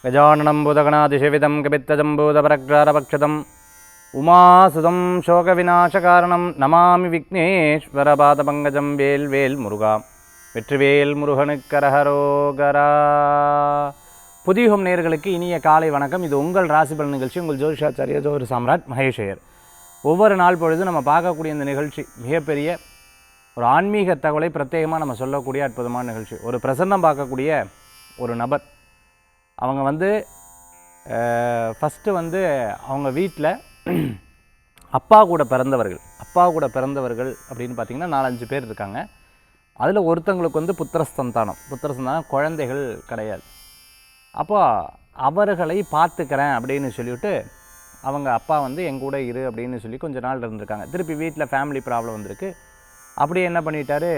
கஜானனம் பூதகணாதிசேவிதம் கபித்தஜம்பூதபரக்ஷாரபக்ஷதம் உமாசுதம் சோகவிநாசகாரணம் நமாமி விக்னேஸ்வரபாதபங்கஜம் வேல் வேல் முருகா வெற்றிவேல் முருகனுக்கரஹரோகரா. புதியுகம் நேயர்களுக்கு இனிய காலை வணக்கம். இது உங்கள் ராசிபலன் நிகழ்ச்சி. உங்கள் ஜோதிஷாச்சாரிய ஜோதிட சாம்ராட் மகேஷ் ஐயர். ஒவ்வொரு நாள் பொழுது நம்ம பார்க்கக்கூடிய இந்த நிகழ்ச்சி மிகப்பெரிய ஒரு ஆன்மீக தகவலை பிரத்யேகமாக நம்ம சொல்லக்கூடிய அற்புதமான நிகழ்ச்சி. ஒரு பிரசன்னம் பார்க்கக்கூடிய ஒரு நபர், அவங்க ஃபஸ்ட்டு அவங்க வீட்டில் அப்பா கூட பிறந்தவர்கள் அப்படின்னு பார்த்திங்கன்னா 4-5 பேர் இருக்காங்க. அதில் ஒருத்தங்களுக்கு புத்திரஸ்தந்தானம் குழந்தைகள் கிடையாது. அப்போ அவர்களை பார்த்துக்கிறேன் அப்படின்னு சொல்லிவிட்டு அவங்க அப்பா எங்கூட இரு அப்படின்னு சொல்லி கொஞ்ச நாள் இருந்திருக்காங்க. திருப்பி வீட்டில் ஃபேமிலி ப்ராப்ளம் வந்திருக்கு. அப்படியே என்ன பண்ணிட்டாரு,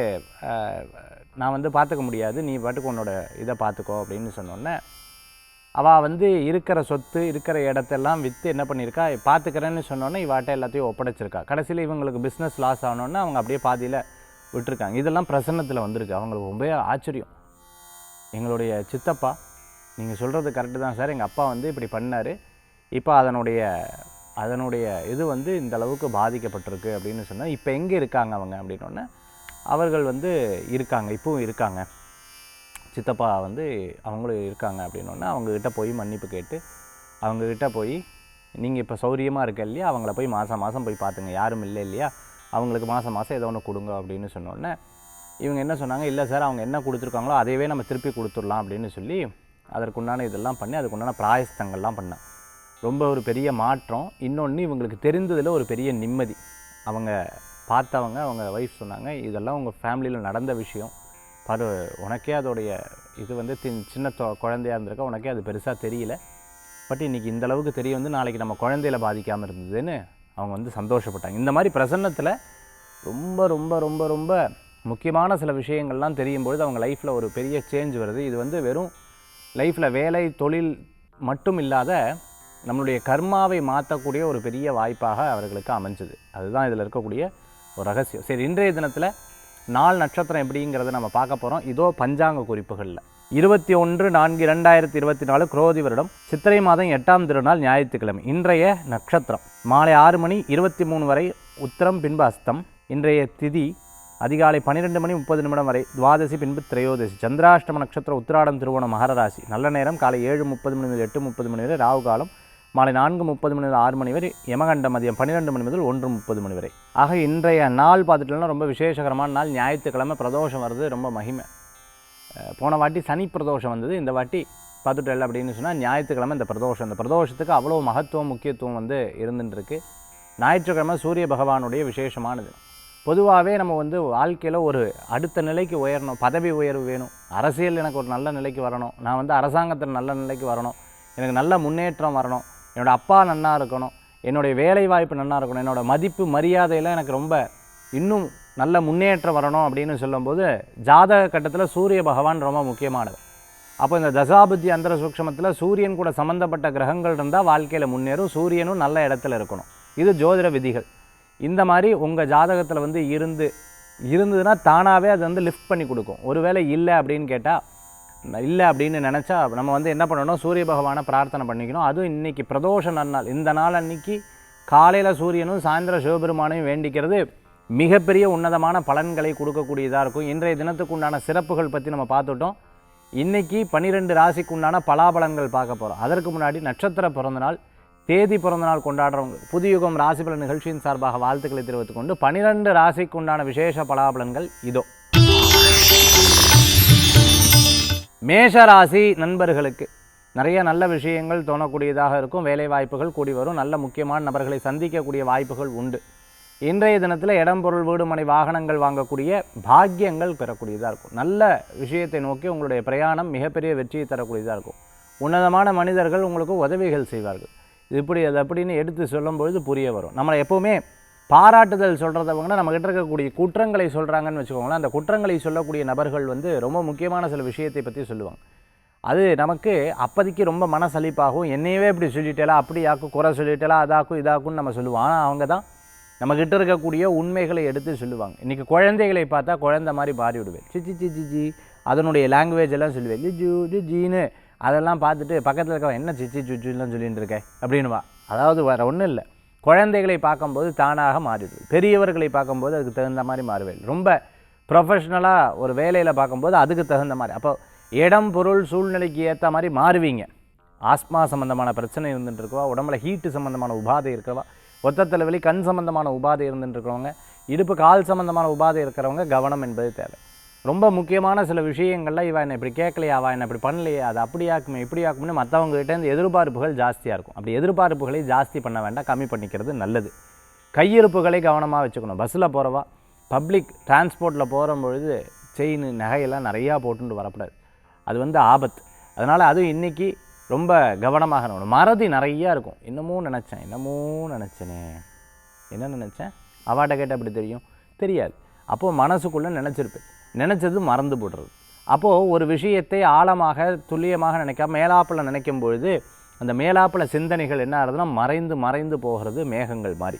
நான் பார்த்துக்க முடியாது, நீ பாட்டுக்கு உன்னோட இதை பார்த்துக்கோ அப்படின்னு சொன்னோன்னே அவள் இருக்கிற சொத்து இருக்கிற இடத்தெல்லாம் விற்று என்ன பண்ணியிருக்கா, பார்த்துக்கிறேன்னு சொன்னோன்னே இவாட்ட எல்லாத்தையும் ஒப்படைச்சிருக்கா. கடைசியில் இவங்களுக்கு பிஸ்னஸ் லாஸ் ஆனோன்னே அவங்க அப்படியே பாதியில் விட்டுருக்காங்க. இதெல்லாம் பிரசன்னத்தில் வந்திருக்கு. அவங்களுக்கு ரொம்ப ஆச்சரியம். எங்களுடைய சித்தப்பா, நீங்கள் சொல்கிறது கரெக்டு தான் சார், எங்கள் அப்பா இப்படி பண்ணார், இப்போ அதனுடைய இது இந்த அளவுக்கு பாதிக்கப்பட்டிருக்கு அப்படின்னு சொன்னால் இப்போ எங்கே இருக்காங்க அவங்க அப்படின்னோடனே அவர்கள் இருக்காங்க, இப்பவும் இருக்காங்க, சித்தப்பா அவங்களும் இருக்காங்க அப்படின்னோடனே அவங்கக்கிட்ட போய் மன்னிப்பு கேட்டு அவங்கக்கிட்ட போய் நீங்கள் இப்போ சௌரியமாக இருக்க இல்லையா, அவங்கள போய் மாதம் போய் பார்த்துங்க, யாரும் இல்லை இல்லையா, அவங்களுக்கு மாதம் ஏதோ ஒன்று கொடுங்க அப்படின்னு சொன்னோடனே இவங்க என்ன சொன்னாங்க, இல்லை சார் அவங்க என்ன கொடுத்துருக்காங்களோ அதையவே நம்ம திருப்பி கொடுத்துடலாம் அப்படின்னு சொல்லி அதற்குண்டான இதெல்லாம் பண்ணி அதுக்குண்டான பிராயஸ்தங்கள்லாம் பண்ணேன். ரொம்ப ஒரு பெரிய மாற்றம். இன்னொன்று இவங்களுக்கு தெரிந்ததில் ஒரு பெரிய நிம்மதி. அவங்க பார்த்தவங்க அவங்க ஒய்ஃப் சொன்னாங்க, இதெல்லாம் உங்கள் ஃபேமிலியில் நடந்த விஷயம் பாரு, உனக்கே அதோடைய இது சின்ன குழந்தையாக இருந்திருக்க, உனக்கே அது பெருசாக தெரியல, பட் இன்றைக்கி இந்தளவுக்கு தெரிய நாளைக்கு நம்ம குழந்தையில பாதிக்காமல் இருந்ததுன்னு அவங்க சந்தோஷப்பட்டாங்க. இந்த மாதிரி பிரசன்னத்தில் ரொம்ப ரொம்ப ரொம்ப ரொம்ப முக்கியமான சில விஷயங்கள்லாம் தெரியும் பொழுது அவங்க லைஃப்பில் ஒரு பெரிய சேஞ்ச் வருது. இது வெறும் லைஃப்பில் வேலை தொழில் மட்டும் இல்லாத நம்மளுடைய கர்மாவை மாற்றக்கூடிய ஒரு பெரிய வாய்ப்பாக அவர்களுக்கு அமைஞ்சது. அதுதான் இதில் இருக்கக்கூடிய ஒரு ரகசியம். சரி, இன்றைய தினத்தில் நாள் நட்சத்திரம் எப்படிங்கிறத நம்ம பார்க்க போகிறோம். இதோ பஞ்சாங்க குறிப்புகளில் 21/4/2024 குரோதி வருடம் சித்திரை மாதம் 8ஆம் திருநாள் ஞாயிற்றுக்கிழமை. இன்றைய நட்சத்திரம் மாலை 6:23 வரை உத்திரம் பின்பு அஸ்தம். இன்றைய திதி அதிகாலை 12:30 வரை துவாதசி பின்பு திரையோதசி. சந்திராஷ்டம நட்சத்திரம் உத்திராடம் திருவோணம் மகர ராசி. நல்ல நேரம் காலை 7:30 முதல் 8:30 வரை. ராகு காலம் மாலை 4:30 முதல் 6 வரை. யமகண்டம் மதியம் 12 முதல் 1:30 வரை. ஆக இன்றைய நாள் பார்த்துட்டோம்னா ரொம்ப விசேஷகரமான நாள். ஞாயிற்றுக்கிழமை பிரதோஷம் வருது, ரொம்ப மகிமை. போன வாட்டி சனி பிரதோஷம் வந்தது, இந்த வாட்டி பார்த்துட்டல் அப்படின்னு சொன்னால் ஞாயிற்றுக்கிழமை இந்த பிரதோஷத்துக்கு அவ்வளோ மகத்துவம் முக்கியத்துவம் இருந்துட்டுருக்கு. ஞாயிற்றுக்கிழமை சூரிய பகவானுடைய விசேஷமானது. பொதுவாகவே நம்ம வாழ்க்கையில் ஒரு அடுத்த நிலைக்கு உயரணும், பதவி உயர்வு வேணும், அரசியல் எனக்கு ஒரு நல்ல நிலைக்கு வரணும், நான் அரசாங்கத்தில் நல்ல நிலைக்கு வரணும், எனக்கு நல்ல முன்னேற்றம் வரணும், என்னோடய அப்பா நன்னா இருக்கணும், என்னுடைய வேலை வாய்ப்பு நன்னா இருக்கணும், என்னோடய மதிப்பு மரியாதையில் எனக்கு ரொம்ப இன்னும் நல்ல முன்னேற்றம் வரணும் அப்படின்னு சொல்லும்போது ஜாதக கட்டத்தில் சூரிய பகவான் ரொம்ப முக்கியமானது. அப்போ இந்த தசாபுத்தி அந்தர சூக்ஷமத்தில் சூரியன் கூட சம்மந்தப்பட்ட கிரகங்கள் இருந்தால் வாழ்க்கையில் முன்னேறும். சூரியனும் நல்ல இடத்துல இருக்கணும். இது ஜோதிட விதிகள். இந்த மாதிரி உங்கள் ஜாதகத்தில் இருந்ததுன்னா தானாகவே அது லிஃப்ட் பண்ணி கொடுக்கும். ஒருவேளை இல்லை அப்படின்னு கேட்டால், இல்லை அப்படின்னு நினச்சா நம்ம என்ன பண்ணணும், சூரிய பகவானை பிரார்த்தனை பண்ணிக்கணும். அதுவும் இன்றைக்கி பிரதோஷ நன்னாள். இந்த நாள் அன்றைக்கி காலையில் சூரியனும் சாயந்தரம் சிவபெருமானையும் வேண்டிக்கிறது மிகப்பெரிய உன்னதமான பலன்களை கொடுக்கக்கூடியதாக இருக்கும். இன்றைய தினத்துக்கு உண்டான சிறப்புகள் பற்றி நம்ம பார்த்துட்டோம். இன்றைக்கி 12 ராசிக்கு உண்டான பலாபலன்கள் பார்க்க போகிறோம். அதற்கு முன்னாடி நட்சத்திர பிறந்தநாள் தேதி பிறந்தநாள் கொண்டாடுறவங்க புதியுகம் ராசிபலன் நிகழ்ச்சியின் சார்பாக வாழ்த்துக்களை தெரிவித்துக் கொண்டு 12 ராசிக்கு உண்டான விசேஷ பலாபலன்கள் இதோ. மேஷ ராசி நண்பர்களுக்கு நிறைய நல்ல விஷயங்கள் தோணக்கூடியதாக இருக்கும். வேலை வாய்ப்புகள் கூடி வரும். நல்ல முக்கியமான நபர்களை சந்திக்கக்கூடிய வாய்ப்புகள் உண்டு. இன்றைய தினத்தில் இடம் பொருள் வீடு மனை வாகனங்கள் வாங்கக்கூடிய பாக்கியங்கள் பெறக்கூடியதாக இருக்கும். நல்ல விஷயத்தை நோக்கி உங்களுடைய பிரயாணம் மிகப்பெரிய வெற்றியை தரக்கூடியதாக இருக்கும். உன்னதமான மனிதர்கள் உங்களுக்கு உதவிகள் செய்வார்கள். இப்படி அது அப்படின்னு எடுத்து சொல்லும்பொழுது புரிய வரும். நம்மளை எப்போவுமே பாராட்டுதல் சொல்கிறதவங்கன்னா நம்மக்கிட்ட இருக்கக்கூடிய குற்றங்களை சொல்கிறாங்கன்னு வச்சுக்கோங்களேன். அந்த குற்றங்களை சொல்லக்கூடிய நபர்கள் ரொம்ப முக்கியமான சில விஷயத்தை பற்றி சொல்லுவாங்க. அது நமக்கு அப்போதைக்கு ரொம்ப மனசலிப்பாகும். என்னையவே இப்படி சொல்லிட்டேலா, அப்படி ஆக்கும், குறை சொல்லிட்டேலா, அதாக்கும் இதாக்குன்னு நம்ம சொல்லுவோம். ஆனால் அவங்க தான் நம்மக்கிட்ட இருக்கக்கூடிய உண்மைகளை எடுத்து சொல்லுவாங்க. இன்றைக்கி குழந்தைகளை பார்த்தா குழந்தை மாதிரி மாறி விடுவேன். சிச்சி சிச்சி ஜி அதனுடைய லாங்குவேஜ் எல்லாம் சொல்லுவேன். ஜி ஜீனு அதெல்லாம் பார்த்துட்டு பக்கத்தில் இருக்கவன் என்ன சிச்சி சுச்சுலாம் சொல்லிட்டு இருக்கேன் அப்படின்வா. அதாவது வேறு ஒன்றும் இல்லை, குழந்தைகளை பார்க்கும்போது தானாக மாறிடுது, பெரியவர்களை பார்க்கும்போது அதுக்கு தகுந்த மாதிரி மாறுவேன். ரொம்ப ப்ரொஃபஷ்னலாக ஒரு வேலையில் பார்க்கும்போது அதுக்கு தகுந்த மாதிரி, அப்போ இடம் பொருள் சூழ்நிலைக்கு ஏற்ற மாதிரி மாறுவீங்க. ஆஸ்மா சம்மந்தமான பிரச்சனை இருந்துட்டு இருக்கவா, உடம்புல ஹீட்டு சம்மந்தமான உபாதை இருக்கிறவா, ஒத்த தலைவலி கண் சம்மந்தமான உபாதை இருந்துட்டு இருக்கிறவங்க, இடுப்பு கால் சம்மந்தமான உபாதை இருக்கிறவங்க கவனம் என்பது தேவை. ரொம்ப முக்கியமான சில விஷயங்கள்லாம் இவன் என்ன இப்படி கேட்கலையா, அவன் என்ன இப்படி பண்ணலையே, அது அப்படியாக்குமே இப்படியாக்கும்னு மற்றவங்ககிட்ட இந்த எதிர்பார்ப்புகள் ஜாஸ்தியாக இருக்கும். அப்படி எதிர்பார்ப்புகளை ஜாஸ்தி பண்ண வேண்டாம், கம்மி பண்ணிக்கிறது நல்லது. கையிருப்புகளை கவனமாக வச்சுக்கணும். பஸ்ஸில் போகிறவா, பப்ளிக் டிரான்ஸ்போர்ட்டில் போகும்பொழுது செயின் நகையெல்லாம் நிறையா போட்டுட்டு வரக்கூடாது, அது ஆபத்து. அதனால் அதுவும் இன்றைக்கி ரொம்ப கவனமாக இருக்கணும். மறதி நிறையா இருக்கும். இன்னமும் நினச்சேனே, என்ன நினச்சேன், அவாட்ட கேட்டால் அப்படி தெரியும், தெரியாது. அப்போது மனசுக்குள்ளே நினச்சது மறந்து போடுறது. அப்போது ஒரு விஷயத்தை ஆழமாக துல்லியமாக நினைக்காம மேலாப்பில் நினைக்கும் பொழுது அந்த மேலாப்பில் சிந்தனைகள் என்ன ஆகுதுன்னா மறைந்து போகிறது மேகங்கள் மாதிரி.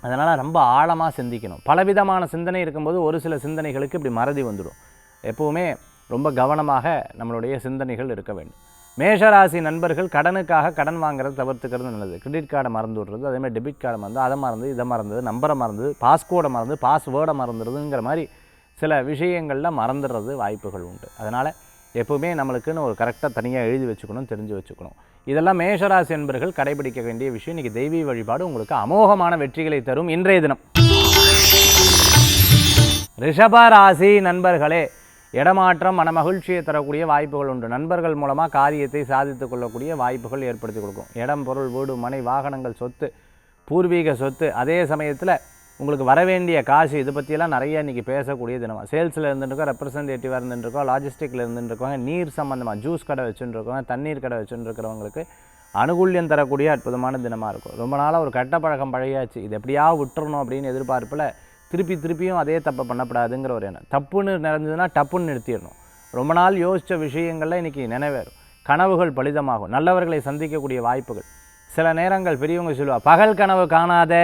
அதனால் ரொம்ப ஆழமாக சிந்திக்கணும். பலவிதமான சிந்தனை இருக்கும்போது ஒரு சில சிந்தனைகளுக்கு இப்படி மறதி வந்துடும். எப்போவுமே ரொம்ப கவனமாக நம்மளுடைய சிந்தனைகள் இருக்க வேண்டும். மேஷராசி நண்பர்கள் கடனுக்காக கடன் வாங்குறது தவிர்த்துக்கிறது நல்லது. கிரெடிட் கார்டை மறந்து விடுறது, அதேமாதிரி டெபிட் கார்டை மறந்து அதை மறந்து இதை மறந்தது, நம்பரை மறந்து, பாஸ்கோடை மறந்து பாஸ்வேர்டை மறந்துடுறதுங்கிற மாதிரி சில விஷயங்களில் மறந்துடுறது வாய்ப்புகள் உண்டு. அதனால் எப்போவுமே நம்மளுக்குன்னு ஒரு கரெக்டாக தனியாக எழுதி வச்சுக்கணும், தெரிஞ்சு வச்சுக்கணும். இதெல்லாம் மேஷராசி என்பர்கள் கடைபிடிக்க வேண்டிய விஷயம். இன்றைக்கி தெய்வீக வழிபாடு உங்களுக்கு அமோகமான வெற்றிகளை தரும் இன்றைய தினம். ரிஷபராசி நண்பர்களே, இடமாற்றம் மன மகிழ்ச்சியை தரக்கூடிய வாய்ப்புகள் உண்டு. நண்பர்கள் மூலமாக காரியத்தை சாதித்து கொள்ளக்கூடிய வாய்ப்புகள் ஏற்படுத்தி கொடுக்கும். இடம் பொருள் வீடு மனை வாகனங்கள் சொத்து பூர்வீக சொத்து, அதே சமயத்தில் உங்களுக்கு வரவேண்டிய காசு, இது பற்றியெல்லாம் நிறைய இன்றைக்கி பேசக்கூடிய தினமாக. சேல்ஸில் இருந்துருக்கோம், ரெப்ரசன்டேட்டிவாக இருந்துருக்கோம், லாஜிஸ்டிக்கில் இருந்துருக்கோங்க, நீர் சம்மந்தமாக ஜூஸ் கடை வச்சுருக்கோங்க, தண்ணீர் கடை வச்சுருக்கிறவங்களுக்கு அனுகூல்யம் தரக்கூடிய அற்புதமான தினமாக இருக்கும். ரொம்ப நாளாக ஒரு கெட்ட பழக்கம் பழையாச்சு, இது எப்படியாவது விட்டுறணும் அப்படின்னு எதிர்பார்ப்பில் திருப்பியும் அதே தப்பை பண்ணப்படாதுங்கிற ஒரு எண்ணம். தப்புன்னு நிறைஞ்சதுன்னா டப்புன்னு நிறுத்திடணும். ரொம்ப நாள் யோசித்த விஷயங்கள்லாம் இன்றைக்கி நினைவேறும். கனவுகள் பலிதமாகும். நல்லவர்களை சந்திக்கக்கூடிய வாய்ப்புகள். சில நேரங்கள் பெரியவங்க சொல்லுவா, பகல் கனவு காணாத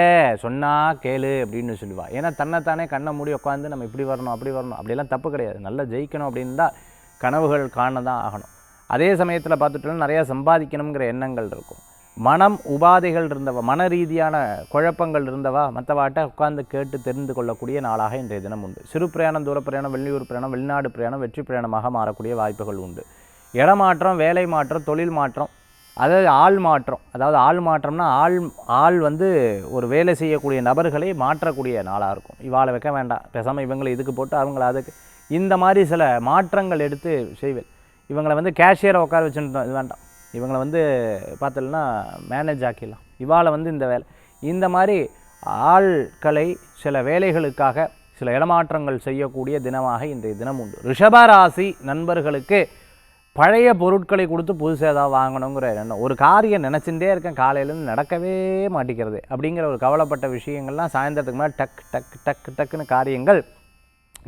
சொன்னால் கேளு அப்படின்னு சொல்லுவா. ஏன்னா தன்னைத்தானே கண்ணை மூடி உட்காந்து நம்ம இப்படி வரணும் அப்படி வரணும் அப்படிலாம் தப்பு கிடையாது. நல்லா ஜெயிக்கணும் அப்படின்னு தான் கனவுகள் காண தான் ஆகணும். அதே சமயத்தில் பார்த்துட்டோம்னா நிறையா சம்பாதிக்கணுங்கிற எண்ணங்கள் இருக்கும். மனம் உபாதைகள் இருந்தவா, மன ரீதியான குழப்பங்கள் இருந்தவா மற்றவாட்ட உட்கார்ந்து கேட்டு தெரிந்து கொள்ளக்கூடிய நாளாக இன்றைய தினம் உண்டு. சிறு பிரயாணம், தூர பிரயாணம், வெளியூர் பிரயாணம், வெளிநாடு பிரயாணம் வெற்றி பிரயாணமாக மாறக்கூடிய வாய்ப்புகள் உண்டு. இடமாற்றம், வேலை மாற்றம், தொழில் மாற்றம், அதாவது ஆள் மாற்றம். அதாவது ஆள் மாற்றம்னா ஆள் ஒரு வேலை செய்யக்கூடிய நபர்களை மாற்றக்கூடிய நாளாக இருக்கும். இவாளை வைக்க வேண்டாம், பேசாமல் இவங்களை இதுக்கு போட்டு அவங்கள அதுக்கு, இந்த மாதிரி சில மாற்றங்கள் எடுத்து செய்வேன். இவங்களை கேஷியரை உட்கார வச்சுருந்தோம், இது வேண்டாம், இவங்களை பார்த்தோம்னா மேனேஜ் ஆக்கிடலாம், இவாளை இந்த வேலை, இந்த மாதிரி ஆட்களை சில வேலைகளுக்காக சில இடமாற்றங்கள் செய்யக்கூடிய தினமாக இன்றைய தினம் உண்டு. ரிஷபராசி நண்பர்களுக்கு பழைய பொருட்களை கொடுத்து புதுசாக ஏதாவது வாங்கணுங்கிற எண்ணம். ஒரு காரியம் நினச்சிட்டே இருக்கேன், காலையிலேருந்து நடக்கவே மாட்டேங்கிறது அப்படிங்கிற ஒரு கவலைப்பட்ட விஷயங்கள்லாம் சாயந்தரத்துக்கு மேலே டக்குன்னு காரியங்கள்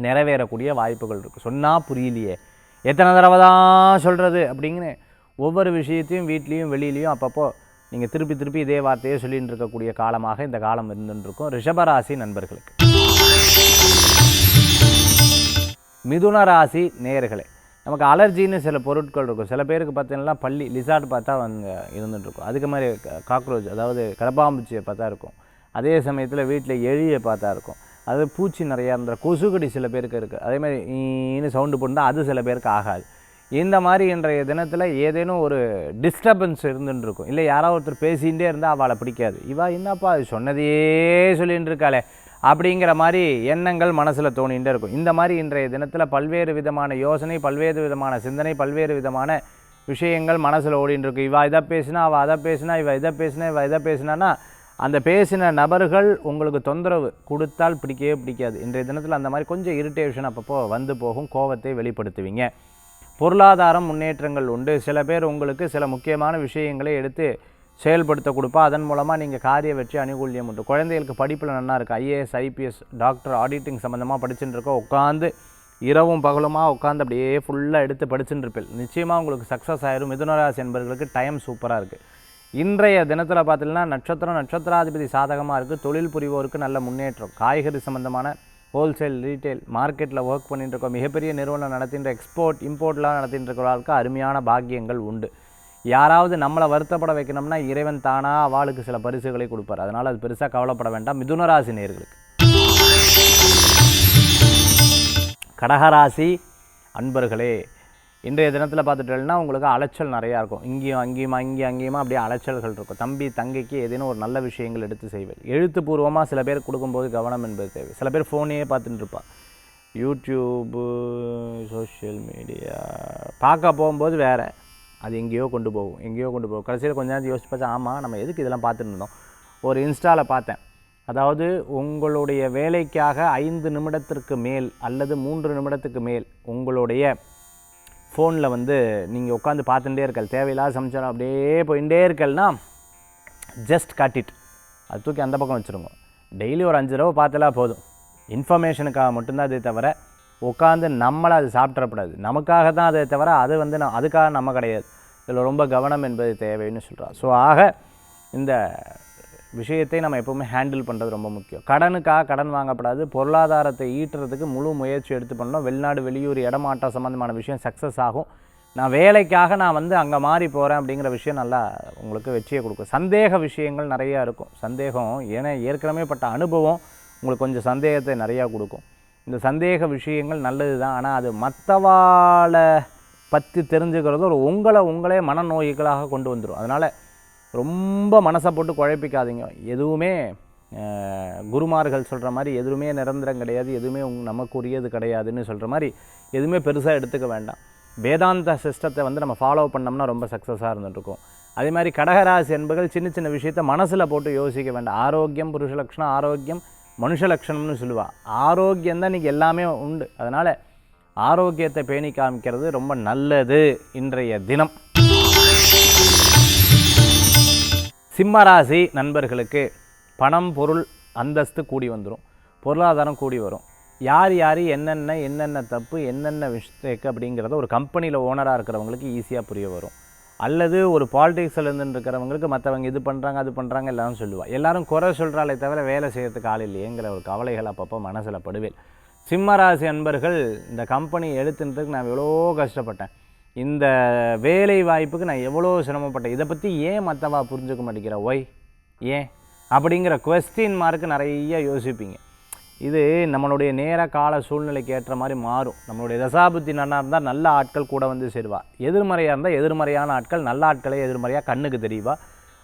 நிறைவேறக்கூடிய வாய்ப்புகள் இருக்குது. சொன்னால் புரியலையே, எத்தனை தடவை தான் சொல்கிறது அப்படிங்கிற ஒவ்வொரு விஷயத்தையும் வீட்லேயும் வெளியிலையும் அப்பப்போ நீங்கள் திருப்பி இதே வார்த்தையே சொல்லிகிட்டு இருக்கக்கூடிய காலமாக இந்த காலம் இருந்துருக்கும் ரிஷபராசி நண்பர்களுக்கு. மிதுன ராசி நேயர்களே, நமக்கு அலர்ஜின்னு சில பொருட்கள் இருக்கும். சில பேருக்கு பார்த்தீங்கன்னா பள்ளி லிசார்ட் பார்த்தா இருந்துகிட்ருக்கும். அதுக்கு மாதிரி காக்ரோச், அதாவது கடப்பாம்பூச்சியை பார்த்தா இருக்கும். அதே சமயத்தில் வீட்டில் எலியை பார்த்தா இருக்கும். அது பூச்சி நிறையா இருந்த கொசுக்கடி சில பேருக்கு இருக்குது. அதே மாதிரி இன்னும் சவுண்டு போட்டால் அது சில பேருக்கு ஆகாது. இந்த மாதிரி இன்றைய தினத்தில் ஏதேனும் ஒரு டிஸ்டர்பன்ஸ் இருந்துருக்கும். இல்லை யாராவது ஒருத்தர் பேசிகிட்டே இருந்தால் அவளை பிடிக்காது, இவா என்னப்பா அது சொன்னதையே சொல்லிகிட்டு இருக்காளே அப்படிங்கிற மாதிரி எண்ணங்கள் மனசில் தோணிகிட்டே இருக்கும். இந்த மாதிரி இன்றைய தினத்தில் பல்வேறு விதமான யோசனை, பல்வேறு விதமான சிந்தனை, பல்வேறு விதமான விஷயங்கள் மனசில் ஓடின்னு இருக்கு. இவா இதை பேசினா, அவள் அதை பேசினா, இவ இதை பேசினா, இவ இதை பேசினான்னா அந்த பேசின நபர்கள் உங்களுக்கு தொந்தரவு கொடுத்தால் பிடிக்கவே பிடிக்காது. இன்றைய தினத்தில் அந்த மாதிரி கொஞ்சம் இரிட்டேஷன் அப்பப்போ வந்து போகும், கோபத்தை வெளிப்படுத்துவீங்க. பொருளாதாரம் முன்னேற்றங்கள் உண்டு. சில பேர் உங்களுக்கு சில முக்கியமான விஷயங்களை எடுத்து செயல்படுத்த கொடுப்பா. அதன் மூலமாக நீங்கள் காரிய வெற்றி அனுகூல்யம் உண்டு. குழந்தைகளுக்கு படிப்பில் நல்லா இருக்குது. ஐஏஎஸ், ஐபிஎஸ், டாக்டர், ஆடிட்டிங் சம்மந்தமாக படிச்சுட்டு இருக்கோம். உட்காந்து இரவும் பகலுமாக உட்காந்து அப்படியே ஃபுல்லாக எடுத்து படிச்சுட்டு இருப்பேன். நிச்சயமாக உங்களுக்கு சக்ஸஸ் ஆயிரும். மிதுனராசி என்பவர்களுக்கு டைம் சூப்பராக இருக்குது. இன்றைய தினத்தில் பார்த்தீங்கன்னா நட்சத்திராதிபதி சாதகமாக இருக்குது. தொழில் புரிவோருக்கு நல்ல முன்னேற்றம். காய்கறி சம்மந்தமான ஹோல்சேல் ரீட்டைல் மார்க்கெட்டில் ஒர்க் பண்ணிட்டு இருக்கோம், மிகப்பெரிய நிறுவனம் நடத்தின்ற எக்ஸ்போர்ட் இம்போர்ட்லாம் நடத்திட்டு இருக்கிறவர்களுக்கு அருமையான பாக்கியங்கள் உண்டு. யாராவது நம்மளை வருத்தப்பட வைக்கணும்னா இறைவன் தானாக அவளுக்கு சில பரிசுகளை கொடுப்பார். அதனால் அது பெருசாக கவலைப்பட வேண்டாம். மிதுனராசி நேயர்களுக்கு. கடகராசி அன்பர்களே, இன்றைய தினத்தில் பார்த்துட்டேன்னா உங்களுக்கு அலைச்சல் நிறையா இருக்கும். இங்கேயும் அங்கேயுமா அப்படியே அலைச்சல்கள் இருக்கும். தம்பி தங்கைக்கு ஏதேனும் ஒரு நல்ல விஷயங்கள் எடுத்து செய்வேன். எழுத்துப்பூர்வமாக சில பேர் கொடுக்கும்போது கவனம் என்பது தேவை. சில பேர் ஃபோனையே பார்த்துட்டு இருப்பா, யூடியூப்பு சோஷியல் மீடியா பார்க்க போகும்போது வேறு, அது எங்கேயோ கொண்டு போகும். கடைசியில் கொஞ்ச நேரம் யோசிச்சு பார்த்தா, ஆமாம் நம்ம எதுக்கு இதெல்லாம் பார்த்துட்டு இருந்தோம். ஒரு இன்ஸ்டாவில் பார்த்தேன், அதாவது உங்களுடைய வேலைக்காக 5 நிமிடத்திற்கு மேல் அல்லது 3 நிமிடத்துக்கு மேல் உங்களுடைய ஃபோனில் வந்து நீங்கள் உட்காந்து பார்த்துட்டே இருக்கல், தேவையில்லாத சமைச்சாலும் அப்படியே போயிட்டே இருக்கல்னா ஜஸ்ட் கட் இட், அது தூக்கி அந்த பக்கம் வச்சுருங்க. டெய்லி ஒரு 5 தடவை பார்த்தலா போதும். இன்ஃபர்மேஷனுக்காக மட்டும்தான் அதே தவிர உட்காந்து நம்மளை அது சாப்பிட்றப்படாது. நமக்காக தான் அதை தவிர அது வந்து அதுக்காக நம்ம கிடையாது. இதில் ரொம்ப கவனம் என்பது தேவைன்னு சொல்கிறார். ஸோ ஆக இந்த விஷயத்தை நம்ம எப்போவுமே ஹேண்டில் பண்ணுறது ரொம்ப முக்கியம். கடனுக்காக கடன் வாங்கப்படாது. பொருளாதாரத்தை ஈட்டுறதுக்கு முழு முயற்சி எடுத்து பண்ணணும். வெளிநாடு வெளியூர் இடமாற்றம் சம்மந்தமான விஷயம் சக்ஸஸ் ஆகும். நான் வேலைக்காக நான் வந்து அங்கே மாறி போகிறேன் அப்படிங்கிற விஷயம் நல்லா உங்களுக்கு வெற்றியை கொடுக்கும். சந்தேக விஷயங்கள் நிறையா இருக்கும். சந்தேகம் ஏன்னா ஏற்கனவே பட்ட அனுபவம் உங்களுக்கு கொஞ்சம் சந்தேகத்தை நிறையா கொடுக்கும். இந்த சந்தேக விஷயங்கள் நல்லது தான், ஆனால் அது மற்றவாளை பற்றி தெரிஞ்சுக்கிறது ஒரு உங்களே மனநோய்களாக கொண்டு வந்துடும். அதனால் ரொம்ப மனசை போட்டு குழப்பிக்காதீங்க. எதுவுமே குருமார்கள் சொல்கிற மாதிரி எதுவுமே நிரந்தரம் கிடையாது, எதுவுமே நமக்குரியது கிடையாதுன்னு சொல்கிற மாதிரி எதுவுமே பெருசாக எடுத்துக்க வேண்டாம். வேதாந்த சிஸ்டத்தை வந்து நம்ம ஃபாலோ பண்ணோம்னா ரொம்ப சக்ஸஸாக இருந்துகிட்ருக்கும். அதே மாதிரி கடகராசி என்பர்கள் சின்ன சின்ன விஷயத்தை மனசில் போட்டு யோசிக்க வேண்டாம். ஆரோக்கியம் புருஷ லட்சணம், ஆரோக்கியம் மனுஷ லட்சணம்னு சொல்லுவாள். ஆரோக்கியம் தான் இன்றைக்கி எல்லாமே உண்டு. அதனால் ஆரோக்கியத்தை பேணி காமிக்கிறது ரொம்ப நல்லது இன்றைய தினம். சிம்மராசி நண்பர்களுக்கு பணம் பொருள் அந்தஸ்து கூடி வந்துடும், பொருளாதாரம் கூடி வரும். யார் என்னென்ன தப்பு என்னென்ன மிஸ்டேக் அப்படிங்கிறத ஒரு கம்பெனியில் ஓனராக இருக்கிறவங்களுக்கு ஈஸியாக புரிய வரும். அல்லது ஒரு பாலிடிக்ஸில் இருக்கிறவங்களுக்கு மற்றவங்க இது பண்ணுறாங்க அது பண்ணுறாங்க எல்லாரும் சொல்லுவாள். எல்லாரும் குறை சொல்கிறாலே தவிர வேலை செய்கிறதுக்கு ஆள் இல்லையேங்கிற ஒரு கவலைகள் அப்பப்போ மனசில் படுவேன். சிம்மராசி அன்பர்கள், இந்த கம்பெனி எழுத்துன்றதுக்கு நான் எவ்வளோ கஷ்டப்பட்டேன், இந்த வேலை வாய்ப்புக்கு நான் எவ்வளோ சிரமப்பட்டேன், இதை பற்றி ஏன் மற்றவா புரிஞ்சுக்க மாட்டேங்கிற, ஒய் ஏன் அப்படிங்கிற குவெஸ்டின் மார்க்கு நிறைய யோசிப்பீங்க. இது நம்மளுடைய நேர கால சூழ்நிலைக்கு ஏற்ற மாதிரி மாறும். நம்மளுடைய தசாபுத்தி நல்லா இருந்தால் நல்ல ஆட்கள் கூட வந்து சேருவா. எதிர்மறையாக இருந்தால் எதிர்மறையான ஆட்கள் நல்ல ஆட்களே எதிர்மறையாக கண்ணுக்கு தெரியவா.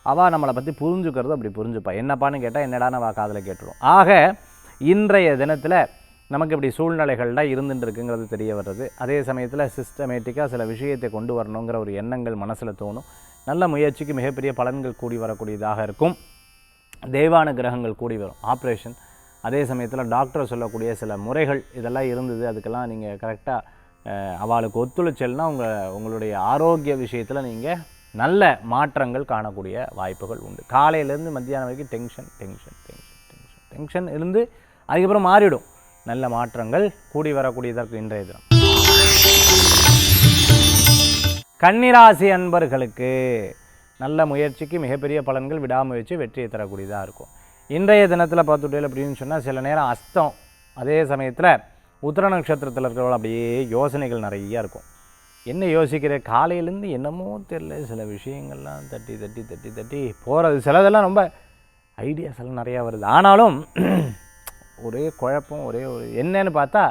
அவள் நம்மளை பற்றி புரிஞ்சுக்கிறது அப்படி புரிஞ்சுப்பா. என்னப்பான்னு கேட்டால் என்னடான்னு அவள் காதில் கேட்டுரும். ஆக இன்றைய தினத்தில் நமக்கு இப்படி சூழ்நிலைகள்லாம் இருந்துட்டு இருக்குங்கிறது தெரிய வர்றது. அதே சமயத்தில் சிஸ்டமேட்டிக்காக சில விஷயத்தை கொண்டு வரணுங்கிற ஒரு எண்ணங்கள் மனசில் தோணும். நல்ல முயற்சிக்கு மிகப்பெரிய பலன்கள் கூடி வரக்கூடியதாக இருக்கும். தெய்வான கிரகங்கள் கூடி வரும். ஆப்ரேஷன், அதே சமயத்தில் டாக்டர் சொல்லக்கூடிய சில முறைகள் இதெல்லாம் இருந்தது, அதுக்கெல்லாம் நீங்கள் கரெக்டாக அவளுக்கு ஒத்துழைச்சல்னா உங்களுடைய ஆரோக்கிய விஷயத்தில் நீங்கள் நல்ல மாற்றங்கள் காணக்கூடிய வாய்ப்புகள் உண்டு. காலையிலேருந்து மத்தியானம் வரைக்கும் டென்ஷன் இருந்து அதுக்கப்புறம் மாறிடும். நல்ல மாற்றங்கள் கூடி வரக்கூடியதற்கு இன்றைய தினம். கன்னிராசி அன்பர்களுக்கு நல்ல முயற்சிக்கு மிகப்பெரிய பலன்கள், விடாமுயற்சி வெற்றியை தரக்கூடியதாக இருக்கும். இன்றைய தினத்தில் பார்த்துட்டே அப்படின்னு சொன்னால் சில நேரம் அஸ்தம், அதே சமயத்தில் உத்திர நட்சத்திரத்தில் இருக்கிறவங்க அப்படியே யோசனைகள் நிறையா இருக்கும். என்ன யோசிக்கிற, காலையிலேருந்து என்னமோ தெரியல, சில விஷயங்கள்லாம் தட்டி போகிறது. சிலதெல்லாம் ரொம்ப ஐடியாஸ் எல்லாம் நிறையா வருது. ஆனாலும் ஒரே குழப்பம், ஒரே ஒரு என்னன்னு பார்த்தா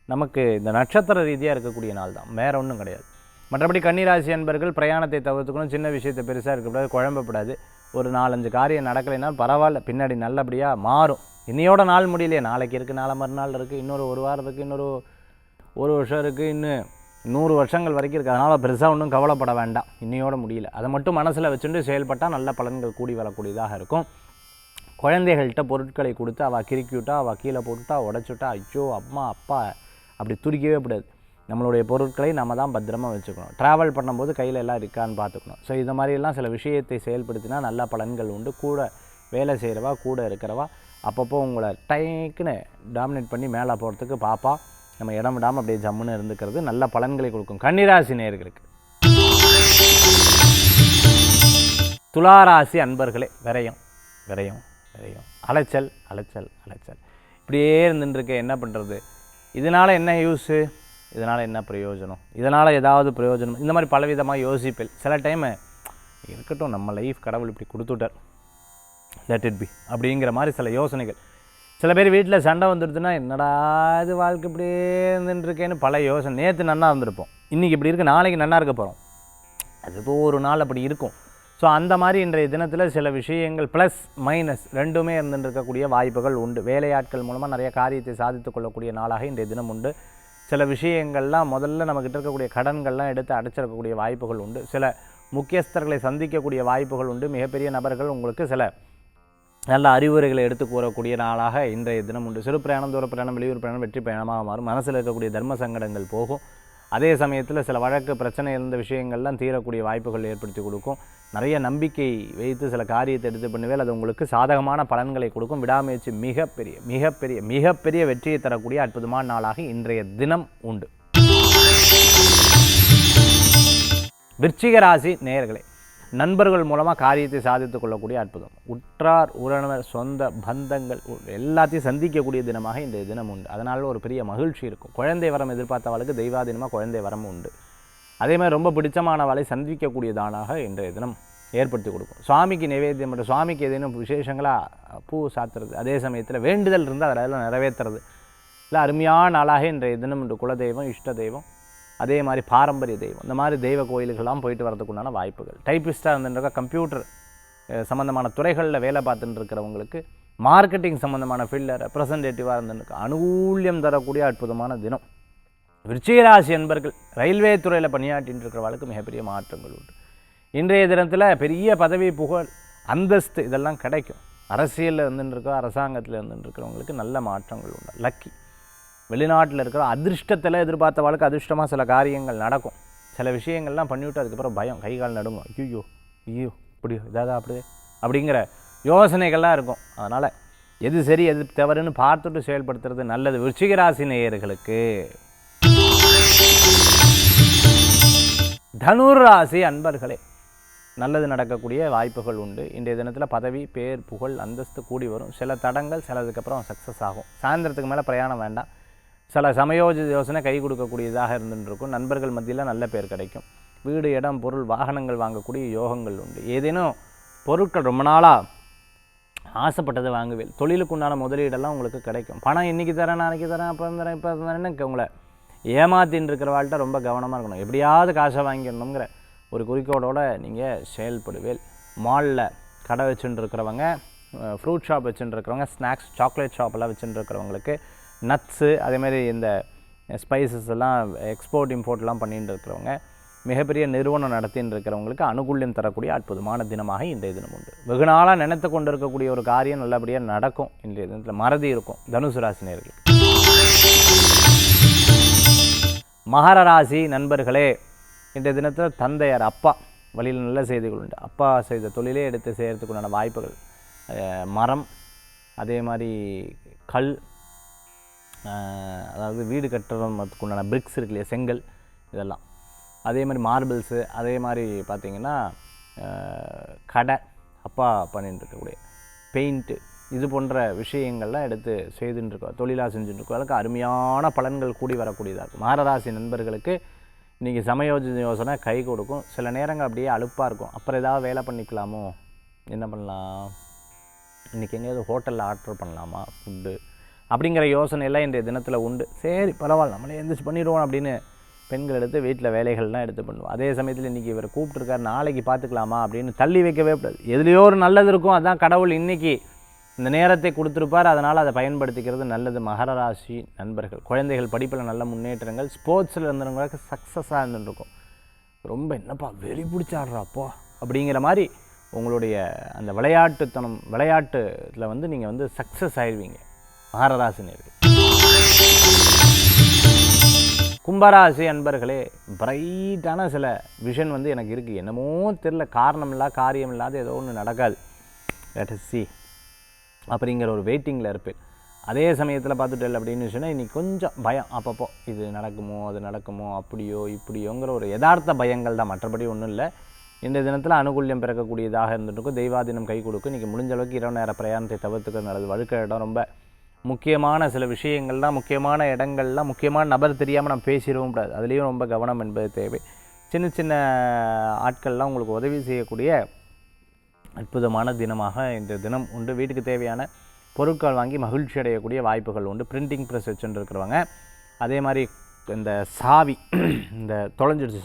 நமக்கு இந்த நட்சத்திர ரீதியாக இருக்கக்கூடிய நாள் தான், வேறு ஒன்றும் கிடையாது. மற்றபடி கன்னிராசி அன்பர்கள் பிரயாணத்தை தவிர்த்துக்கணும். சின்ன விஷயத்தை பெருசாக இருக்கக்கூடாது, குழம்பப்படாது. ஒரு 4-5 காரியம் நடக்கலைன்னா பரவாயில்ல, பின்னாடி நல்லபடியாக மாறும். இன்னையோட நாள் முடியலையே, நாளைக்கு இருக்குது, நாளை மறுநாள் இருக்குது, இன்னொரு 1 வாரம் இருக்குது, இன்னொரு 1 வருஷம் இருக்குது, இன்னும் 100 வருஷங்கள் வரைக்கும் இருக்குது. அதனால் பெருசாக ஒன்றும் கவலைப்பட வேண்டாம். இன்னையோட முடியல, அதை மட்டும் மனசில் வச்சுட்டு செயல்பட்டால் நல்ல பலன்கள் கூடி வரக்கூடியதாக இருக்கும். குழந்தைகள்கிட்ட பொருட்களை கொடுத்து அவள் கிறுக்கிவிட்டா, அவள் கீழே போட்டுட்டா, உடச்சுட்டா, ஐயோ அம்மா அப்பா அப்படி துடிக்கவே கூடாது. நம்மளுடைய பொருட்களை நம்ம தான் பத்திரமாக வச்சுக்கணும். ட்ராவல் பண்ணும்போது கையில் எல்லாம் இருக்கான்னு பார்த்துக்கணும். ஸோ இது மாதிரியெல்லாம் சில விஷயத்தை செயல்படுத்தினா நல்ல பலன்கள் உண்டு. கூட வேலை செய்கிறவா, கூட இருக்கிறவா அப்பப்போ உங்களை டைக்குன்னு டாமினேட் பண்ணி மேலே போகிறதுக்கு பாப்பா. நம்ம இடம் விடாமல் அப்படியே ஜம்முன்னு இருந்துக்கிறது நல்ல பலன்களை கொடுக்கும். கன்னிராசி நேயர்களுக்கு. துளாராசி அன்பர்களே, விரயம், அலைச்சல். இப்படியே இருந்துட்டுருக்கேன், என்ன பண்ணுறது, இதனால் என்ன யூஸு, இதனால் என்ன பிரயோஜனம், இதனால் ஏதாவது பிரயோஜனம், இந்த மாதிரி பலவிதமாக யோசிப்பேன். சில டைமு இருக்கட்டும், நம்ம லைஃப் கடவுள் இப்படி கொடுத்துட்டார், லெட் இட் பி அப்படிங்கிற மாதிரி சில யோசனைகள். சில பேர் வீட்டில் சண்டை வந்துடுதுன்னா, என்னடா இது வாழ்க்கை இப்படியே இருந்துட்டுருக்கேன்னு பல யோசனை. நேற்று நன்னா இருந்திருப்போம், இன்றைக்கி இப்படி இருக்குது, நாளைக்கு நன்னா இருக்க போகிறோம். அது இப்போ ஒரு நாள் அப்படி இருக்கும். ஸோ அந்த மாதிரி இன்றைய தினத்தில் சில விஷயங்கள் ப்ளஸ் மைனஸ் ரெண்டுமே இருந்துட்டு இருக்கக்கூடிய வாய்ப்புகள் உண்டு. வேலையாட்கள் மூலமாக நிறைய காரியத்தை சாதித்து கொள்ளக்கூடிய நாளாக இன்றைய தினம் உண்டு. சில விஷயங்கள்லாம் முதல்ல நம்மக்கிட்ட இருக்கக்கூடிய கடன்கள்லாம் எடுத்து அடைச்சிருக்கக்கூடிய வாய்ப்புகள் உண்டு. சில முக்கியஸ்தர்களை சந்திக்கக்கூடிய வாய்ப்புகள் உண்டு. மிகப்பெரிய நபர்கள் உங்களுக்கு சில நல்ல அறிவுரைகளை எடுத்து கூறக்கூடிய நாளாக இன்றைய தினம் உண்டு. சிறு பிரயாணம், தூர பிரயாணம், வெளியூர் பிரயாணம் வெற்றி பயணமாக மாறும். மனசில் இருக்கக்கூடிய தர்ம சங்கடங்கள் போகும். அதே சமயத்தில் சில வழக்கு பிரச்சனை இருந்த விஷயங்கள்லாம் தீரக்கூடிய வாய்ப்புகள் ஏற்படுத்தி கொடுக்கும். நிறைய நம்பிக்கை வைத்து சில காரியத்தை எடுத்து பண்ணுவேல், அது உங்களுக்கு சாதகமான பலன்களை கொடுக்கும். விடாமுயற்சி மிகப்பெரிய மிகப்பெரிய மிகப்பெரிய வெற்றியை தரக்கூடிய அற்புதமான நாளாக இன்றைய தினம் உண்டு. விருச்சிக ராசி நேயர்களே, நண்பர்கள் மூலமாக காரியத்தை சாதித்து கொள்ளக்கூடிய அற்புதம். உற்றார் உறவினர் சொந்த பந்தங்கள் எல்லாத்தையும் சந்திக்கக்கூடிய தினமாக இன்றைய தினம் உண்டு. அதனால் ஒரு பெரிய மகிழ்ச்சி இருக்கும். குழந்தை வரம் எதிர்பார்த்தவளுக்கு தெய்வாதீனமாக குழந்தை வரமும் உண்டு. அதே மாதிரி ரொம்ப பிடிச்சமானவளை சந்திக்கக்கூடியதானாக இன்றைய தினம் ஏற்படுத்தி கொடுக்கும். சுவாமிக்கு நிவேத்தியம் மற்றும் சுவாமிக்கு ஏதேனும் விசேஷங்களாக பூ சாத்துறது, அதே சமயத்தில் வேண்டுதல் இருந்தால் அதெல்லாம் நிறைவேற்றுறது இல்லை, அருமையான நாளாக இன்றைய தினம் இன்று குலதெய்வம், இஷ்ட தெய்வம், அதே மாதிரி பாரம்பரிய தெய்வம், இந்த மாதிரி தெய்வ கோயில்கள்லாம் போயிட்டு வரதுக்குண்டான வாய்ப்புகள். டைப்பிஸ்டாக இருந்துருக்க, கம்ப்யூட்டர் சம்மந்தமான துறைகளில் வேலை பார்த்துட்டு இருக்கிறவங்களுக்கு, மார்க்கெட்டிங் சம்மந்தமான ஃபீல்டில் ரெப்ரசன்டேட்டிவாக இருந்துருக்கு, அனுகூல்யம் தரக்கூடிய அற்புதமான தினம். விருச்சிகராசி என்பர்கள் ரயில்வே துறையில் பணியாற்றின்னு இருக்கிறவர்களுக்கு மிகப்பெரிய மாற்றங்கள் உண்டு. இன்றைய தினத்தில் பெரிய பதவி, புகழ், அந்தஸ்து இதெல்லாம் கிடைக்கும். அரசியலில் இருந்துருக்கோ, அரசாங்கத்தில் இருந்துருக்கிறவங்களுக்கு நல்ல மாற்றங்கள் உண்டு. லக்கி வெளிநாட்டில் இருக்கிற அதிர்ஷ்டத்தில் எதிர்பார்த்தவளுக்கு அதிர்ஷ்டமாக சில காரியங்கள் நடக்கும். சில விஷயங்கள்லாம் பண்ணிவிட்டு அதுக்கப்புறம் பயம், கை கால் நடுங்கும். ஐயோ ஐயோ இப்படி இதாக அப்படி அப்படிங்கிற யோசனைகள்லாம் இருக்கும். அதனால் எது சரி எது தவறுன்னு பார்த்துட்டு செயல்படுத்துறது நல்லது. விருச்சிகராசி நேயர்களுக்கு. தனுர் ராசி அன்பர்களே, நல்லது நடக்கக்கூடிய வாய்ப்புகள் உண்டு. இன்றைய தினத்தில் பதவி, பேர், புகழ், அந்தஸ்து கூடி வரும். சில தடங்கள் சிலதுக்கப்புறம் சக்ஸஸ் ஆகும். சாயந்தரத்துக்கு மேலே பிரயாணம் வேண்டாம். சில சமயோஜித யோசனை கை கொடுக்கக்கூடியதாக இருந்துருக்கும். நண்பர்கள் மத்தியில் நல்ல பேர் கிடைக்கும். வீடு, இடம், பொருள், வாகனங்கள் வாங்கக்கூடிய யோகங்கள் உண்டு. ஏதேனும் பொருட்கள் ரொம்ப நாளாக ஆசைப்பட்டதை வாங்குவேன். தொழிலுக்கு உண்டான முதலீடெல்லாம் உங்களுக்கு கிடைக்கும். பணம் இன்றைக்கி தரேன், நாளைக்கு தரேன், அப்புறம் தரேன், இப்போ தரேன்னு உங்களை ஏமாத்தின்னு இருக்கிறவாள்கிட்ட ரொம்ப கவனமாக இருக்கணும். எப்படியாவது காசை வாங்கிடணுங்கிற ஒரு குறிக்கோளோடு நீங்கள் செயல்படுவேல். மாலில் கடை வச்சுட்டு இருக்கிறவங்க, ஃப்ரூட் ஷாப் வச்சுட்டு இருக்கிறவங்க, ஸ்நாக்ஸ், சாக்லேட் ஷாப்பெல்லாம் வச்சுட்டு இருக்கிறவங்களுக்கு, நட்ஸு, அதேமாதிரி இந்த ஸ்பைசஸ் எல்லாம் எக்ஸ்போர்ட் இம்போர்ட்லாம் பண்ணிட்டு இருக்கிறவங்க, மிகப்பெரிய நிறுவனம் நடத்தின்னு இருக்கிறவங்களுக்கு அனுகூல்யம் தரக்கூடிய அற்புதமான தினமாக இன்றைய தினம் உண்டு. வெகு நாளாக நினைத்து கொண்டு இருக்கக்கூடிய ஒரு காரியம் நல்லபடியாக நடக்கும். இன்றைய தினத்தில் மறதி இருக்கும். தனுசு ராசி நேயர்கள். மகர ராசி நண்பர்களே, இன்றைய தினத்தில் தந்தையார், அப்பா வழியில் நல்ல செய்திகள் உண்டு. அப்பா செய்த தொழிலே எடுத்து செய்கிறதுக்குண்டான வாய்ப்புகள். மரம், அதே மாதிரி கல், அதாவது வீடு கட்டுறதுக்குண்டான பிரிக்ஸ் இருக்கு இல்லையா, செங்கல், இதெல்லாம், அதே மாதிரி மார்பிள்ஸு, அதே மாதிரி பார்த்திங்கன்னா கடை, அப்பா பண்ணிட்டு இருக்கக்கூடிய பெயிண்ட்டு, இது போன்ற விஷயங்கள்லாம் எடுத்து செய்துட்டுருக்கோம். தொழிலாக செஞ்சுட்டுருக்கோம். அதுக்கு அருமையான பலன்கள் கூடி வரக்கூடியதாக இருக்கும். மகராசி நண்பர்களுக்கு இன்றைக்கி சமயோஜித யோசனை கை கொடுக்கும். சில நேரங்கள் அப்படியே அலுப்பாக இருக்கும். அப்புறம் ஏதாவது வேலை பண்ணிக்கலாமோ, என்ன பண்ணலாம், இன்றைக்கி எங்கேயாவது ஹோட்டலில் ஆர்டர் பண்ணலாமா ஃபுட்டு அப்படிங்கிற யோசனையெல்லாம் இன்றைய தினத்தில் உண்டு. சரி பரவாயில்ல, நம்மளே எந்திரிச்சு பண்ணிடுவோம் அப்படின்னு பெண்கள் எடுத்து வீட்டில் வேலைகள்லாம் எடுத்து பண்ணுவோம். அதே சமயத்தில் இன்றைக்கி இவர் கூப்பிட்ருக்கார், நாளைக்கு பார்த்துக்கலாமா அப்படின்னு தள்ளி வைக்கவே கூடாது. எதுலேயோ ஒரு நல்லது இருக்கும். அதுதான் கடவுள் இன்றைக்கி இந்த நேரத்தை கொடுத்துருப்பார். அதனால் அதை பயன்படுத்திக்கிறது நல்லது. மகர ராசி நண்பர்கள், குழந்தைகள் படிப்பில் நல்ல முன்னேற்றங்கள், ஸ்போர்ட்ஸில் இருந்தவங்களுக்கு சக்ஸஸாக இருந்துருக்கும். ரொம்ப என்னப்பா வெறி பிடிச்சாடுறாப்போ அப்படிங்கிற மாதிரி உங்களுடைய அந்த விளையாட்டில் வந்து நீங்கள் வந்து சக்ஸஸ் ஆயிடுவீங்க. மகர ராசி நேயர்கள். கும்பராசி அன்பர்களே, பிரைட்டான சில விஷன் வந்து எனக்கு இருக்குது. என்னமோ தெரில, காரணம் இல்லாத காரியம் இல்லாத ஏதோ ஒன்று நடக்காது. லெட் அஸ் see அப்படிங்கிற ஒரு வெயிட்டிங்கில் இருப்பேன். அதே சமயத்தில் பார்த்துட்டு அப்படின்னு சொன்னால் இன்றைக்கி கொஞ்சம் பயம் அப்பப்போ, இது நடக்குமோ அது நடக்குமோ அப்படியோ இப்படியோங்கிற ஒரு யதார்த்த பயங்கள் தான், மற்றபடி ஒன்றும் இல்லை. இந்த தினத்தில் அனுகூல்யம் பிறக்கக்கூடியதாக இருந்துருக்கும். தெய்வாதீனம் கை கொடுக்கும். இன்றைக்கி முடிஞ்ச அளவுக்கு இரவு நேர பிரயாணத்தை தவிர்த்துக்கிறது நல்லது. வழுக்க இடம் ரொம்ப முக்கியமான சில விஷயங்கள்லாம், முக்கியமான இடங்கள்லாம், முக்கியமான நபர் தெரியாமல் நம்ம பேசிடவும் கூடாது. அதுலேயும் ரொம்ப கவனம் என்பது தேவை. சின்ன சின்ன ஆட்கள்லாம் உங்களுக்கு உதவி செய்யக்கூடிய அற்புதமான தினமாக இந்த தினம் உண்டு. வீட்டுக்கு தேவையான பொருட்கள் வாங்கி மகிழ்ச்சி அடையக்கூடிய வாய்ப்புகள் உண்டு. பிரிண்டிங் ப்ரெஸ் வச்சுட்டு இருக்கிறவங்க, அதே மாதிரி இந்த சாவி இந்த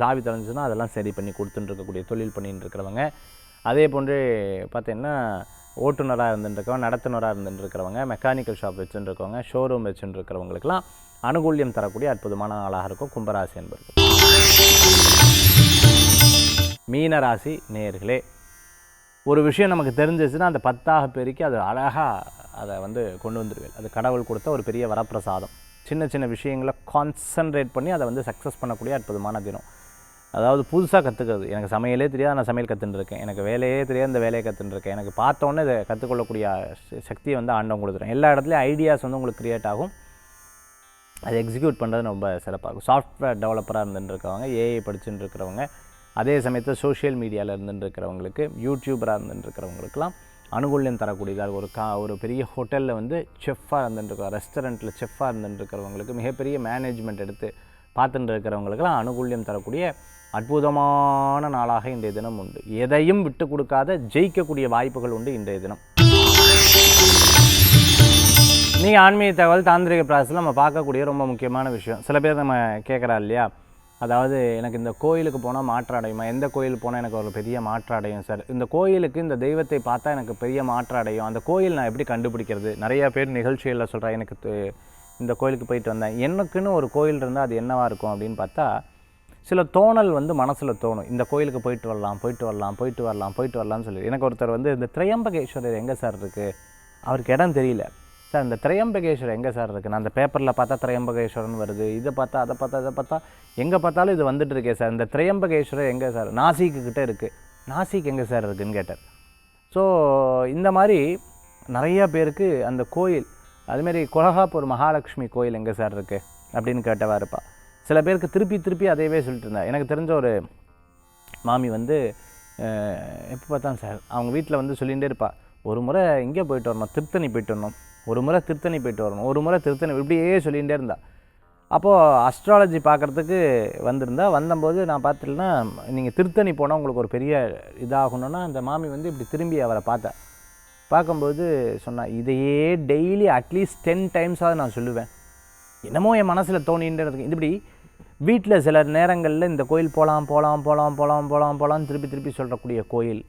சாவி தொலைஞ்சிச்சுன்னா அதெல்லாம் சரி பண்ணி கொடுத்துட்டு இருக்கக்கூடிய தொழில் பண்ணிட்டு இருக்கிறவங்க, அதே போன்று பார்த்தீங்கன்னா ஓட்டுநராக இருந்துட்டுருக்கவங்க, நடத்துனராக இருந்துட்டுருக்கிறவங்க, மெக்கானிக்கல் ஷாப் வச்சுட்டுருக்கவங்க, ஷோரூம் வச்சுட்டுருக்கிறவங்களுக்கெல்லாம் அனுகூல்யம் தரக்கூடிய அற்புதமான நாளாக இருக்கும் கும்பராசி என்பர்கள். மீனராசி நேயர்களே, ஒரு விஷயம் நமக்கு தெரிஞ்சிச்சுன்னா அந்த 10 பேருக்கு அது அழகாக அதை கொண்டு வந்துடுவேன். அது கடவுள் கொடுத்த ஒரு பெரிய வரப்பிரசாதம். சின்ன சின்ன விஷயங்களை கான்சன்ட்ரேட் பண்ணி அதை சக்ஸஸ் பண்ணக்கூடிய அற்புதமான தினம். அதாவது புதுசாக கற்றுக்கிறது. எனக்கு சமையலே தெரியாது, நான் சமையல் கற்றுட்டுருக்கேன். எனக்கு வேலையே தெரியாது, இந்த வேலையை கற்றுட்டுருக்கேன். எனக்கு பார்த்தோன்னே இதை கற்றுக்கொள்ளக்கூடிய சக்தியை ஆண்டவன் கொடுத்துருவேன். எல்லா இடத்துலையும் ஐடியாஸ் உங்களுக்கு க்ரியேட் ஆகும். அதை எக்ஸிக்யூட் பண்ணுறது ரொம்ப சிறப்பாகும். சாஃப்ட்வேர் டெவலப்பராக இருந்துட்டுருக்கவங்க, ஏஐ படிச்சுட்டு இருக்கிறவங்க, அதே சமயத்தில் சோஷியல் மீடியாவில் இருந்துட்டுருக்கிறவங்களுக்கு, யூடியூபராக இருந்துட்டுருக்கிறவங்களுக்கெல்லாம் அனுகூல்யம் தரக்கூடியதாக ஒரு பெரிய ஹோட்டலில் செஃப்பாக இருந்துட்டுருக்கோம், ரெஸ்டாரண்ட்டில் செஃப்பாக இருந்துட்டுருக்கிறவங்களுக்கு, மிகப்பெரிய மேனேஜ்மெண்ட் எடுத்து பார்த்துட்டு இருக்கிறவங்களுக்கெல்லாம் அனுகூல்யம் தரக்கூடிய அற்புதமான நாளாக இன்றைய தினம் உண்டு. எதையும் விட்டு கொடுக்காத ஜெயிக்கக்கூடிய வாய்ப்புகள் உண்டு இன்றைய தினம். நீங்கள் ஆன்மீக தகவல் தாந்திரிக பிராசஸில் நம்ம பார்க்கக்கூடிய ரொம்ப முக்கியமான விஷயம். சில பேர் நம்ம கேட்குறா இல்லையா, அதாவது எனக்கு இந்த கோயிலுக்கு போனால் மாற்றம் அடையுமா, எந்த கோயில் போனால் எனக்கு ஒரு பெரிய மாற்றம் அடையும் சார், இந்த கோயிலுக்கு இந்த தெய்வத்தை பார்த்தா எனக்கு பெரிய மாற்றம் அடையும், அந்த கோயில் நான் எப்படி கண்டுபிடிக்கிறது? நிறையா பேர் நிகழ்ச்சிகளில் சொல்கிறேன், எனக்கு இந்த கோயிலுக்கு போயிட்டு வந்தேன், எனக்குன்னு ஒரு கோயில் இருந்தால் அது என்னவாக இருக்கும் அப்படின்னு பார்த்தா, சில தோணல் மனசில் தோணும். இந்த கோயிலுக்கு போயிட்டு வரலாம்னு சொல்லி. எனக்கு ஒருத்தர் இந்த திரையம்பகேஸ்வரர் எங்கே சார் இருக்குது, அவருக்கு இடம் தெரியல சார், இந்த திரையம்பகேஸ்வரர் எங்கே சார் இருக்குது, நான் அந்த பேப்பரில் பார்த்தா திரையம்பகேஸ்வரன் வருது, இதை பார்த்தா எங்கே பார்த்தாலும் இது வந்துட்டு இருக்கே சார், இந்த திரையம்பகேஸ்வரர் எங்கே சார், நாசிக்கிட்ட இருக்குது, நாசிக் எங்கே சார் இருக்குதுன்னு கேட்டார். ஸோ இந்த மாதிரி நிறையா பேருக்கு அந்த கோயில், அதுமாரி கொலகாப்பூர் மகாலட்சுமி கோயில் எங்கே சார் இருக்குது அப்படின்னு கேட்டவா இருப்பா. சில பேருக்கு திருப்பி அதையவே சொல்லிட்டு இருந்தா. எனக்கு தெரிஞ்ச ஒரு மாமி எப்போ பார்த்தாலும் சார் அவங்க வீட்டில் சொல்லிகிட்டே இருப்பா, ஒரு முறை இங்கே போயிட்டு வரணும், திருத்தணி போயிட்டு வரணும், ஒரு முறை திருத்தணி போயிட்டு வரணும், ஒரு முறை திருத்தணி, இப்படியே சொல்லிகிட்டே இருந்தா. அப்போது அஸ்ட்ராலஜி பார்க்குறதுக்கு வந்தபோது நான் பார்த்துட்டேன்னா, நீங்கள் திருத்தணி போனால் உங்களுக்கு ஒரு பெரிய இதாகணுன்னா, அந்த மாமி இப்படி திரும்பி அவரை பார்க்கும்போது சொன்னால், இதையே டெய்லி அட்லீஸ்ட் 10 டைம்ஸாவது நான் சொல்லுவேன், என்னமோ என் மனசில் தோணின்றதுக்கு. இப்படி வீட்டில் சில நேரங்களில் இந்த கோயில் போகலாம் திருப்பி சொல்லக்கூடிய கோயில்,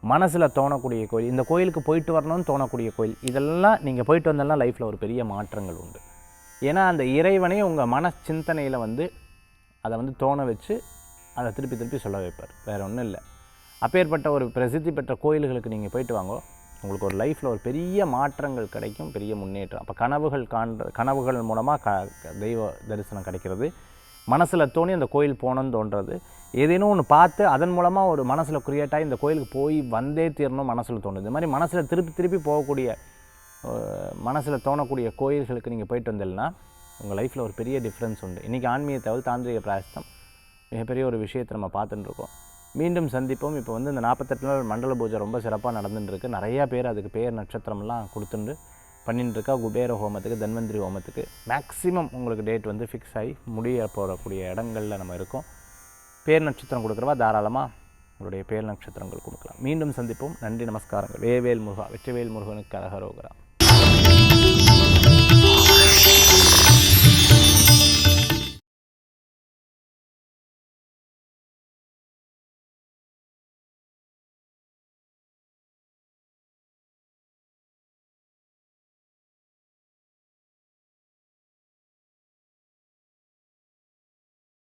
மனசில் தோணக்கூடிய கோயில், இந்த கோயிலுக்கு போயிட்டு வரணும்னு தோணக்கூடிய கோயில், இதெல்லாம் நீங்கள் போயிட்டு வந்தாலும் லைஃப்பில் ஒரு பெரிய மாற்றங்கள் உண்டு. ஏன்னா அந்த இறைவனே உங்கள் மன சிந்தனையில் அதை தோண வச்சு அதை திருப்பி சொல்ல வைப்பார், வேறு ஒன்றும் இல்லை. அப்பேற்பட்ட ஒரு பிரசித்தி பெற்ற கோயில்களுக்கு நீங்கள் போயிட்டு வாங்க, உங்களுக்கு ஒரு லைஃப்பில் ஒரு பெரிய மாற்றங்கள் கிடைக்கும், பெரிய முன்னேற்றம். அப்போ கனவுகள் மூலமாக தெய்வ தரிசனம் கிடைக்கிறது, மனசில் தோணி அந்த கோயில் போகணுன்னு தோன்றது, ஏதேனும் ஒன்று பார்த்து அதன் மூலமாக ஒரு மனசில் க்ரியேட்டாகி இந்த கோயிலுக்கு போய் வந்தே தீரணும் மனசில் தோணுது. இது மாதிரி மனசில் திருப்பி போகக்கூடிய, மனசில் தோணக்கூடிய கோயில்களுக்கு நீங்கள் போயிட்டு வந்தீங்கன்னா உங்கள் லைஃப்பில் ஒரு பெரிய டிஃப்ரென்ஸ் உண்டு. இன்றைக்கி ஆன்மீக தகவல் தாந்திரிக பிராயஸ்தம் மிகப்பெரிய ஒரு விஷயத்தை நம்ம பார்த்துட்டுருக்கோம். மீண்டும் சந்திப்போம். இப்போ இந்த 48 நாள் மண்டல பூஜை ரொம்ப சிறப்பாக நடந்துட்டுருக்கு. நிறையா பேர் அதுக்கு பேர் நட்சத்திரம்லாம் கொடுத்துட்டு பண்ணிட்டுருக்கா. குபேர ஹோமத்துக்கு, தன்வந்திரி ஹோமத்துக்கு மேக்ஸிமம் உங்களுக்கு டேட் ஃபிக்ஸ் ஆகி முடிய போகக்கூடிய இடங்களில் நம்ம இருக்கோம். பேர் நட்சத்திரம் கொடுக்குறவா தாராளமாக உங்களுடைய பேர் நட்சத்திரங்கள் கொடுக்கலாம். மீண்டும் சந்திப்போம். நன்றி, நமஸ்காரங்கள். வேவேல் முருகா, வெற்றிவேல் முருகனுக்கு அரகரோகரா.